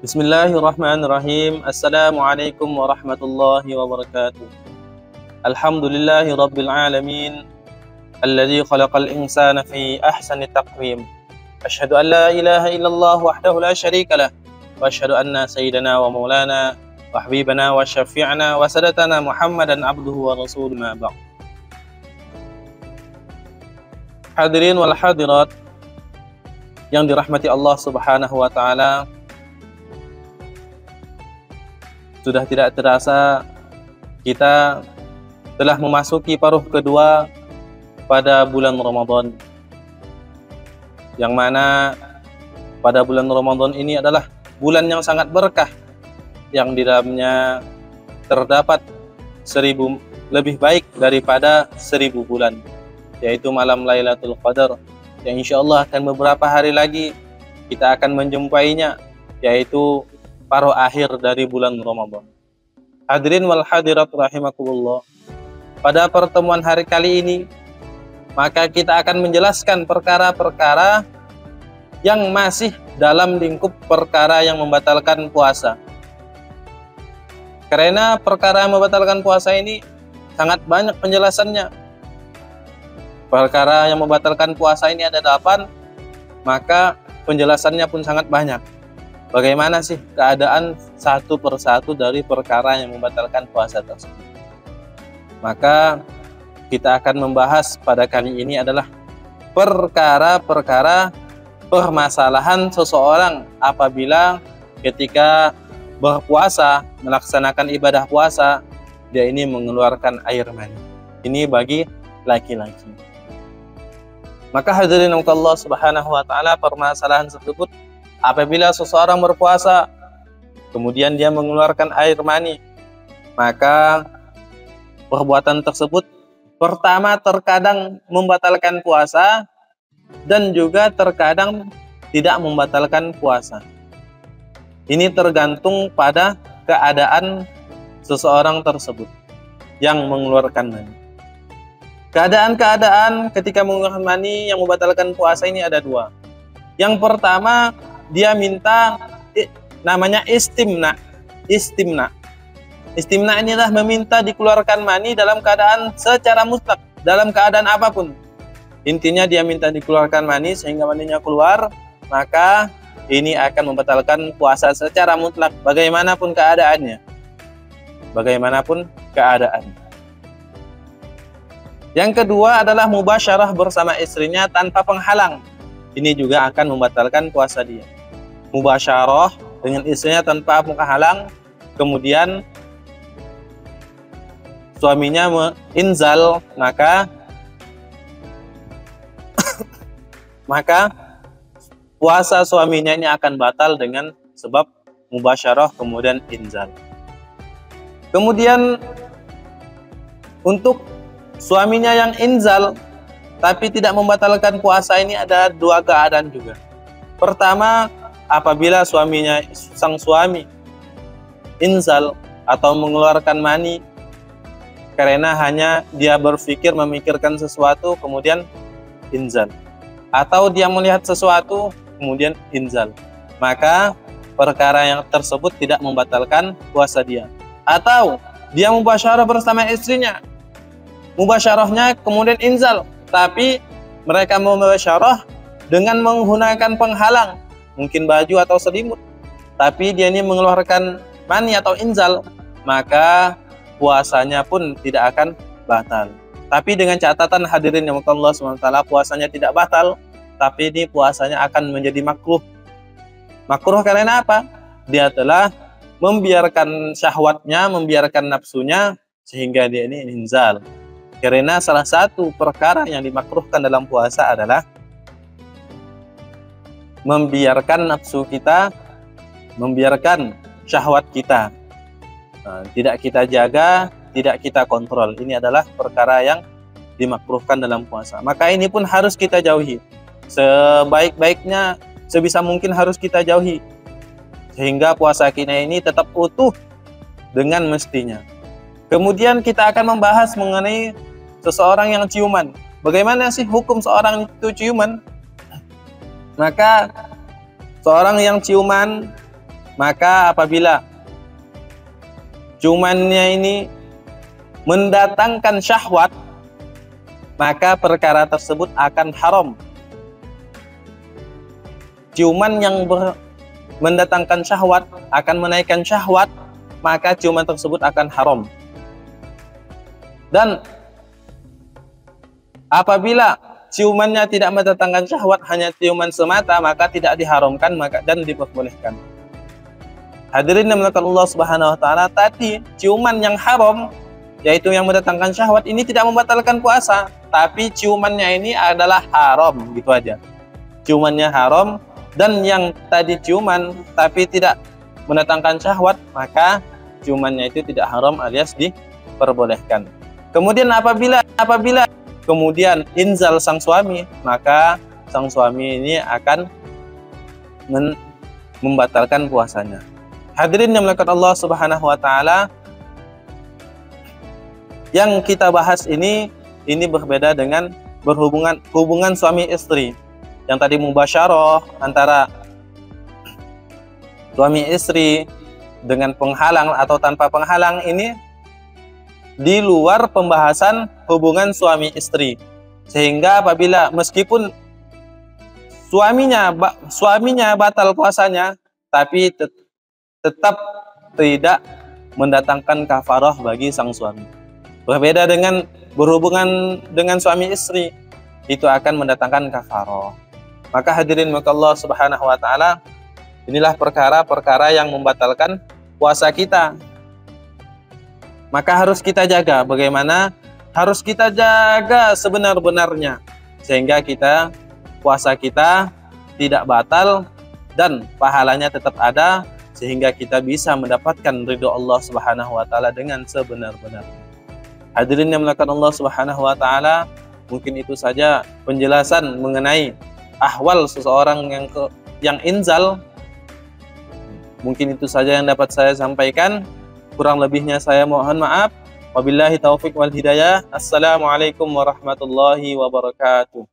Bismillahirrahmanirrahim. Assalamualaikum warahmatullahi wabarakatuh. Alhamdulillahi rabbil alamin. Alladzi khalaqal insana fi ahsani taqwim. Asyhadu an la ilaha illallah wahdahu la syarika lah. Wa asyhadu anna sayyidana wa maulana wa habibana wa syafi'ana wa sadatana Muhammadan abduhu wa rasuluhu ma ba'd. Hadirin wal hadirat yang dirahmati Allah Subhanahu wa taala, sudah tidak terasa kita telah memasuki paruh kedua pada bulan Ramadan, yang mana pada bulan Ramadan ini adalah bulan yang sangat berkah, yang di dalamnya terdapat 1000 lebih baik daripada 1000 bulan, yaitu malam Lailatul Qadar, yang insya Allah akan beberapa hari lagi kita akan menjumpainya, yaitu paruh akhir dari bulan Ramadan. Hadirin wal hadirat rahimakumullah. Pada pertemuan hari kali ini, maka kita akan menjelaskan perkara-perkara yang masih dalam lingkup perkara yang membatalkan puasa. Karena perkara yang membatalkan puasa ini sangat banyak penjelasannya. Perkara yang membatalkan puasa ini ada 8, maka penjelasannya pun sangat banyak. Bagaimana sih keadaan satu persatu dari perkara yang membatalkan puasa tersebut? Maka kita akan membahas pada kali ini adalah perkara-perkara permasalahan seseorang apabila ketika berpuasa, melaksanakan ibadah puasa, dia ini mengeluarkan air mani. Ini bagi laki-laki. Maka hadirin Allah Subhanahu wa taala, permasalahan tersebut apabila seseorang berpuasa, kemudian dia mengeluarkan air mani, maka perbuatan tersebut pertama terkadang membatalkan puasa dan juga terkadang tidak membatalkan puasa. Ini tergantung pada keadaan seseorang tersebut yang mengeluarkan mani. Keadaan-keadaan ketika mengeluarkan mani yang membatalkan puasa ini ada 2. Yang pertama, dia minta namanya istimna. Istimna inilah meminta dikeluarkan mani dalam keadaan secara mutlak, dalam keadaan apapun. Intinya dia minta dikeluarkan mani sehingga maninya keluar, maka ini akan membatalkan puasa secara mutlak bagaimanapun keadaannya. Bagaimanapun keadaannya. Yang kedua adalah mubasyarah bersama istrinya tanpa penghalang. Ini juga akan membatalkan puasa dia. Mubasyarah dengan istrinya tanpa penghalang, kemudian suaminya menginzal, maka puasa suaminya ini akan batal dengan sebab mubasyarah kemudian inzal. Kemudian untuk suaminya yang inzal tapi tidak membatalkan puasa ini ada 2 keadaan juga. Pertama, apabila sang suami inzal atau mengeluarkan mani karena hanya dia memikirkan sesuatu kemudian inzal, atau dia melihat sesuatu kemudian inzal, maka perkara yang tersebut tidak membatalkan puasa dia. Atau dia mubasyarah bersama istrinya, mubasyarahnya kemudian inzal, tapi mereka mubasyarah dengan menggunakan penghalang, mungkin baju atau selimut, tapi dia ini mengeluarkan mani atau inzal, maka puasanya pun tidak akan batal. Tapi dengan catatan hadirin yang Allah SWT, puasanya tidak batal, tapi ini puasanya akan menjadi makruh. Makruh karena apa? Dia telah membiarkan syahwatnya, membiarkan nafsunya, sehingga dia ini inzal. Karena salah satu perkara yang dimakruhkan dalam puasa adalah membiarkan nafsu kita, membiarkan syahwat kita, tidak kita jaga, tidak kita kontrol. Ini adalah perkara yang dimakruhkan dalam puasa. Maka ini pun harus kita jauhi. Sebaik-baiknya, sebisa mungkin harus kita jauhi, sehingga puasa kita ini tetap utuh dengan mestinya. Kemudian kita akan membahas mengenai seseorang yang ciuman. Bagaimana sih hukum seorang itu ciuman? Maka seorang yang ciuman Maka apabila ciumannya ini mendatangkan syahwat, maka perkara tersebut akan haram. Ciuman yang mendatangkan syahwat, akan menaikkan syahwat, maka ciuman tersebut akan haram. Dan apabila ciumannya tidak mendatangkan syahwat, hanya ciuman semata, maka tidak diharamkan dan diperbolehkan. Hadirin yang dimuliakan Allah Subhanahu wa taala, tadi ciuman yang haram, yaitu yang mendatangkan syahwat, ini tidak membatalkan puasa, tapi ciumannya ini adalah haram, gitu aja. Ciumannya haram, dan yang tadi ciuman tapi tidak mendatangkan syahwat, maka ciumannya itu tidak haram alias diperbolehkan. Kemudian apabila kemudian inzal sang suami, maka sang suami ini akan membatalkan puasanya. Hadirin yang dimuliakan Allah Subhanahu wa taala, yang kita bahas ini berbeda dengan hubungan suami istri. Yang tadi mubasyarah antara suami istri dengan penghalang atau tanpa penghalang, ini di luar pembahasan hubungan suami istri. Sehingga apabila meskipun suaminya batal puasanya, tapi tetap tidak mendatangkan kafarah bagi sang suami. Berbeda dengan berhubungan dengan suami istri, itu akan mendatangkan kafarah. Maka hadirin Allah Subhanahu wa taala, inilah perkara-perkara yang membatalkan puasa kita. Maka harus kita jaga, bagaimana? Harus kita jaga sebenar-benarnya, sehingga puasa kita tidak batal dan pahalanya tetap ada, sehingga kita bisa mendapatkan ridho Allah Subhanahu wa taala dengan sebenar-benarnya. Hadirin yang dimuliakan Allah Subhanahu wa taala, mungkin itu saja penjelasan mengenai ahwal seseorang yang inzal. Mungkin itu saja yang dapat saya sampaikan. Kurang lebihnya saya mohon maaf. Wabillahi taufik wal hidayah. Assalamualaikum warahmatullahi wabarakatuh.